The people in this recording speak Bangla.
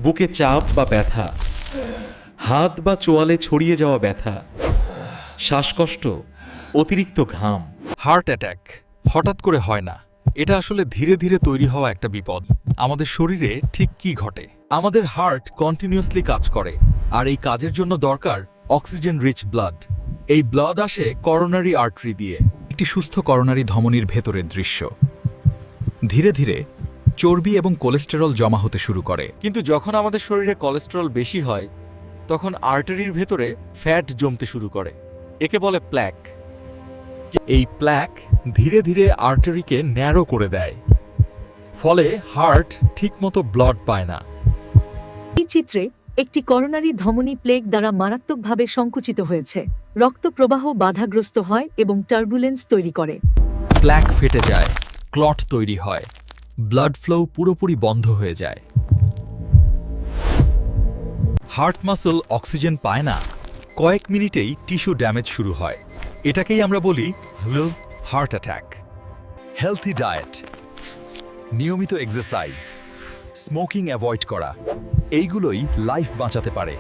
বুকে চাপ বা ব্যথা, হাত বা চোয়ালে ছড়িয়ে যাওয়া ব্যথা, শ্বাসকষ্ট, অতিরিক্ত ঘাম। হার্ট অ্যাটাক হঠাৎ করে হয় না, এটা আসলে ধীরে ধীরে তৈরি হওয়া একটা বিপদ। আমাদের শরীরে ঠিক কি ঘটে? আমাদের হার্ট কন্টিনিউয়াসলি কাজ করে, আর এই কাজের জন্য দরকার অক্সিজেন রিচ ব্লাড। এই ব্লাড আসে করোনারি আর্টারি দিয়ে। একটি সুস্থ করোনারি ধমনীর ভেতরের দৃশ্য। ধীরে ধীরে চর্বি এবং কোলেস্টেরল জমা হতে শুরু করে। কিন্তু যখন আমাদের শরীরে কোলেস্টেরল বেশি হয়, তখন আর্টারির ভেতরে ফ্যাট জমতে শুরু করে। একে বলে প্ল্যাক। এই প্ল্যাক ধীরে ধীরে আর্টারিকে ন্যারো করে দেয়, ফলে হার্ট ঠিকমতো ব্লাড পায় না। এই চিত্রে একটি করোনারি ধমনী প্লেগ দ্বারা মারাত্মকভাবে সংকুচিত হয়েছে। রক্ত প্রবাহ বাধাগ্রস্ত হয় এবং টার্বুলেন্স তৈরি করে। প্ল্যাক ফেটে যায়, ক্লট তৈরি হয়, ব্লাড ফ্লো পুরোপুরি বন্ধ হয়ে যায়। হার্ট মাসল অক্সিজেন পায় না, কয়েক মিনিটেই টিস্যু ড্যামেজ শুরু হয়। এটাকেই আমরা বলি hello heart attack. Healthy diet, নিয়মিত এক্সারসাইজ, স্মোকিং অ্যাভয়েড করা, এইগুলোই লাইফ বাঁচাতে পারে।